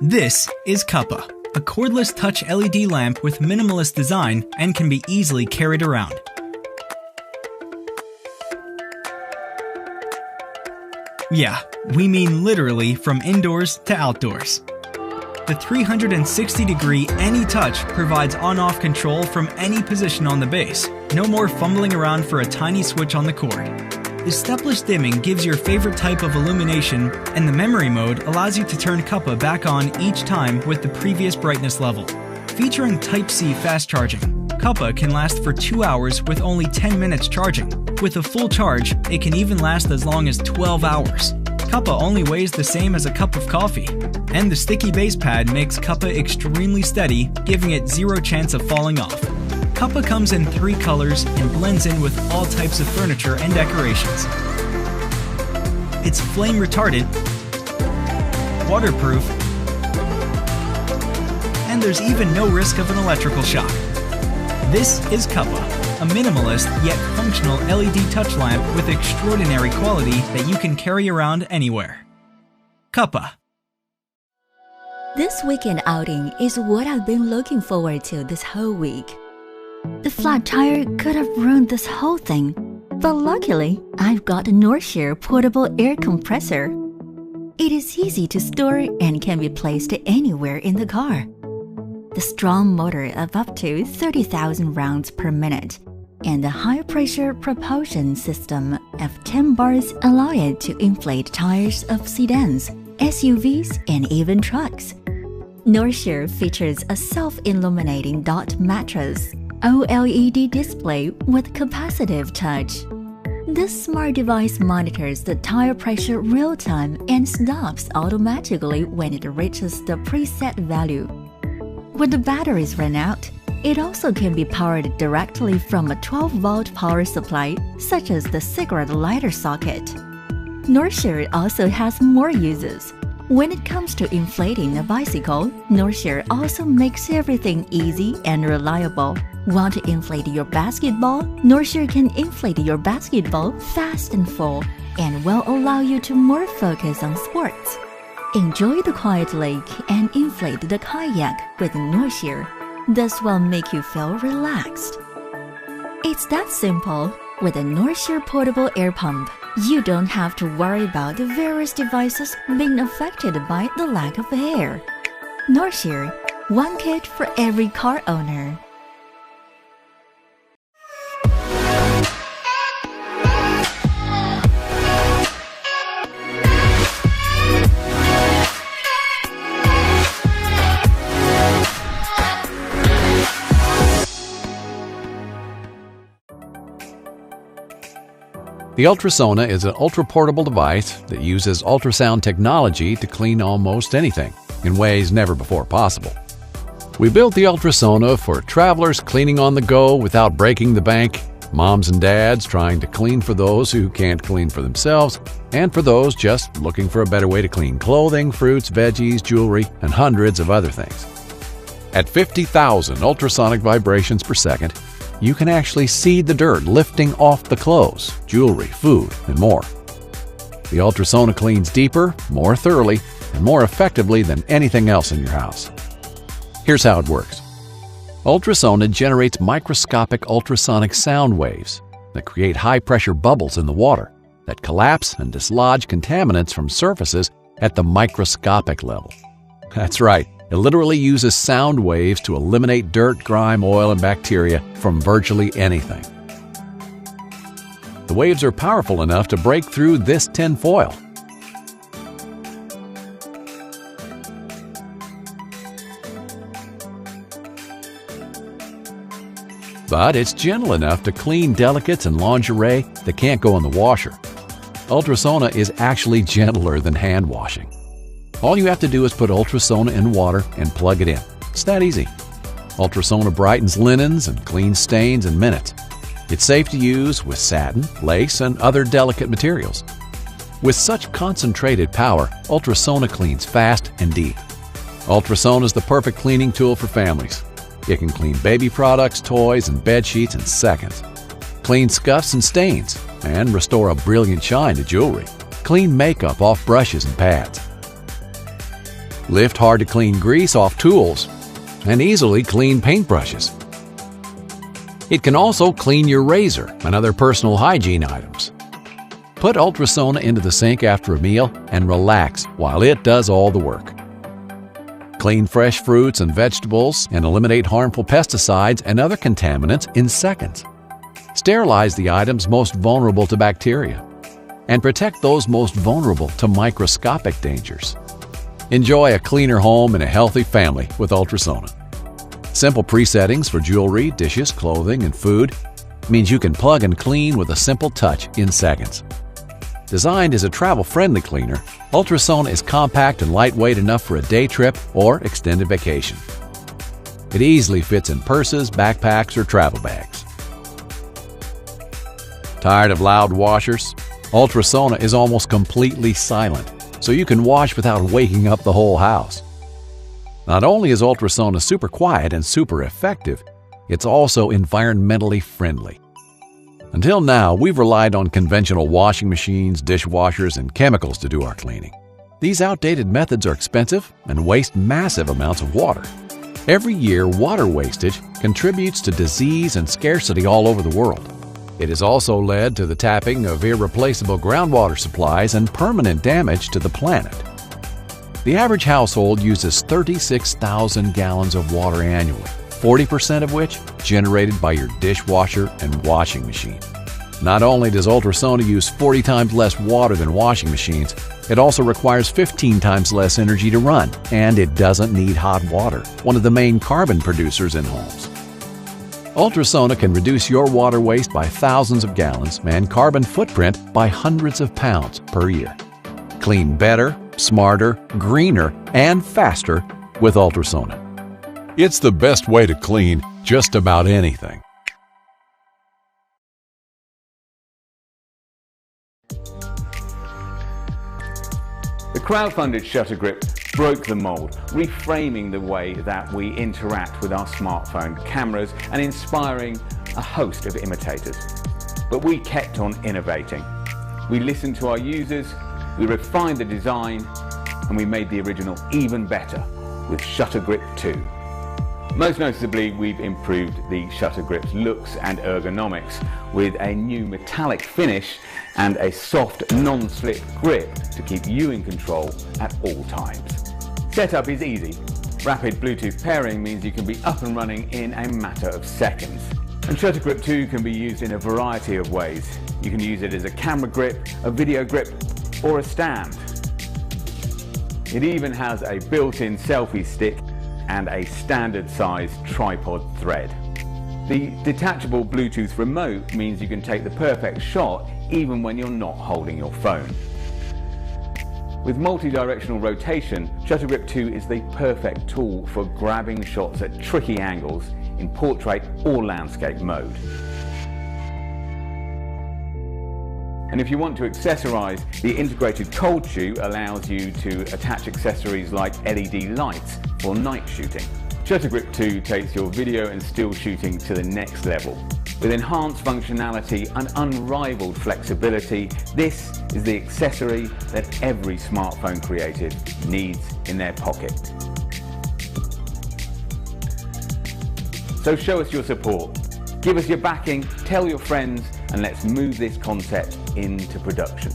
This is Cuppa, a cordless touch LED lamp with minimalist design and can be easily carried around. Yeah, we mean literally from indoors to outdoors. The 360-degree Any Touch provides on-off control from any position on the base. No more fumbling around for a tiny switch on the cord. The stepless dimming gives your favorite type of illumination, and the memory mode allows you to turn Cuppa back on each time with the previous brightness level. Featuring Type-C fast charging, Cuppa can last for 2 hours with only 10 minutes charging. With a full charge, it can even last as long as 12 hours. Cuppa only weighs the same as a cup of coffee. And the sticky base pad makes Cuppa extremely steady, giving it zero chance of falling off. Cuppa comes in 3 colors and blends in with all types of furniture and decorations. It's flame retardant, waterproof, and there's even no risk of an electrical shock. This is Cuppa, a minimalist yet functional LED touch lamp with extraordinary quality that you can carry around anywhere. Cuppa. This weekend outing is what I've been looking forward to this whole week. The flat tire could have ruined this whole thing, but luckily, I've got a Northshire portable air compressor. It is easy to store and can be placed anywhere in the car. The strong motor of up to 30,000 rounds per minute and the high-pressure propulsion system of 10 bars allow it to inflate tires of sedans, SUVs, and even trucks. Northshire features a self-illuminating dot mattress, OLED display with capacitive touch. This smart device monitors the tire pressure real-time and stops automatically when it reaches the preset value. When the batteries run out, it also can be powered directly from a 12-volt power supply, such as the cigarette lighter socket. Northshire also has more uses. When it comes to inflating a bicycle, Northshire also makes everything easy and reliable. Want to inflate your basketball? Northshire can inflate your basketball fast and full and will allow you to more focus on sports. Enjoy the quiet lake and inflate the kayak with Northshire. This will make you feel relaxed. It's that simple. With a Northshire portable air pump, you don't have to worry about the various devices being affected by the lack of air. Northshire, one kit for every car owner. The ULTRASONA is an ultra-portable device that uses ultrasound technology to clean almost anything in ways never before possible. We built the ULTRASONA for travelers cleaning on the go without breaking the bank, moms and dads trying to clean for those who can't clean for themselves, and for those just looking for a better way to clean clothing, fruits, veggies, jewelry, and hundreds of other things. At 50,000 ultrasonic vibrations per second, you can actually see the dirt lifting off the clothes, jewelry, food, and more. The ULTRASONA cleans deeper, more thoroughly, and more effectively than anything else in your house. Here's how it works. ULTRASONA generates microscopic ultrasonic sound waves that create high-pressure bubbles in the water that collapse and dislodge contaminants from surfaces at the microscopic level. That's right. It literally uses sound waves to eliminate dirt, grime, oil, and bacteria from virtually anything. The waves are powerful enough to break through this tin foil. But it's gentle enough to clean delicates and lingerie that can't go in the washer. ULTRASONA is actually gentler than hand washing. All you have to do is put ULTRASONA in water and plug it in. It's that easy. ULTRASONA brightens linens and cleans stains in minutes. It's safe to use with satin, lace, and other delicate materials. With such concentrated power, ULTRASONA cleans fast and deep. ULTRASONA is the perfect cleaning tool for families. It can clean baby products, toys, and bed sheets in seconds. Clean scuffs and stains, and restore a brilliant shine to jewelry. Clean makeup off brushes and pads. lift hard-to-clean grease off tools, and easily clean paintbrushes. It can also clean your razor and other personal hygiene items. Put ULTRASONA into the sink after a meal and relax while it does all the work. Clean fresh fruits and vegetables and eliminate harmful pesticides and other contaminants in seconds. Sterilize the items most vulnerable to bacteria and protect those most vulnerable to microscopic dangers. Enjoy a cleaner home and a healthy family with ULTRASONA. Simple presettings for jewelry, dishes, clothing, and food means you can plug and clean with a simple touch in seconds. Designed as a travel-friendly cleaner, ULTRASONA is compact and lightweight enough for a day trip or extended vacation. It easily fits in purses, backpacks, or travel bags. Tired of loud washers? ULTRASONA is almost completely silent, so you can wash without waking up the whole house. Not only is ULTRASONA super quiet and super effective, it's also environmentally friendly. Until now, we've relied on conventional washing machines, dishwashers, and chemicals to do our cleaning. These outdated methods are expensive and waste massive amounts of water. Every year, water wastage contributes to disease and scarcity all over the world. It has also led to the tapping of irreplaceable groundwater supplies and permanent damage to the planet. The average household uses 36,000 gallons of water annually, 40% of which generated by your dishwasher and washing machine. Not only does ULTRASONA use 40 times less water than washing machines, it also requires 15 times less energy to run, and it doesn't need hot water, one of the main carbon producers in homes. ULTRASONA can reduce your water waste by thousands of gallons and carbon footprint by hundreds of pounds per year. Clean better, smarter, greener, and faster with ULTRASONA. It's the best way to clean just about anything. The crowd-funded Shutter Grip broke the mold, reframing the way that we interact with our smartphone cameras and inspiring a host of imitators. But we kept on innovating. We listened to our users, we refined the design, and we made the original even better with Shutter Grip 2. Most noticeably, we've improved the Shutter Grip's looks and ergonomics with a new metallic finish and a soft, non-slip grip to keep you in control at all times. Setup is easy. Rapid Bluetooth pairing means you can be up and running in a matter of seconds. And Shutter Grip 2 can be used in a variety of ways. You can use it as a camera grip, a video grip, or a stand. It even has a built-in selfie stick and a standard size tripod thread. The detachable Bluetooth remote means you can take the perfect shot even when you're not holding your phone. With multi-directional rotation, Shutter Grip 2 is the perfect tool for grabbing shots at tricky angles in portrait or landscape mode. And if you want to accessorize, the integrated cold shoe allows you to attach accessories like LED lights for night shooting. Shutter Grip 2 takes your video and still shooting to the next level. With enhanced functionality and unrivaled flexibility, this is the accessory that every smartphone creative needs in their pocket. So show us your support, give us your backing, tell your friends, and let's move this concept into production.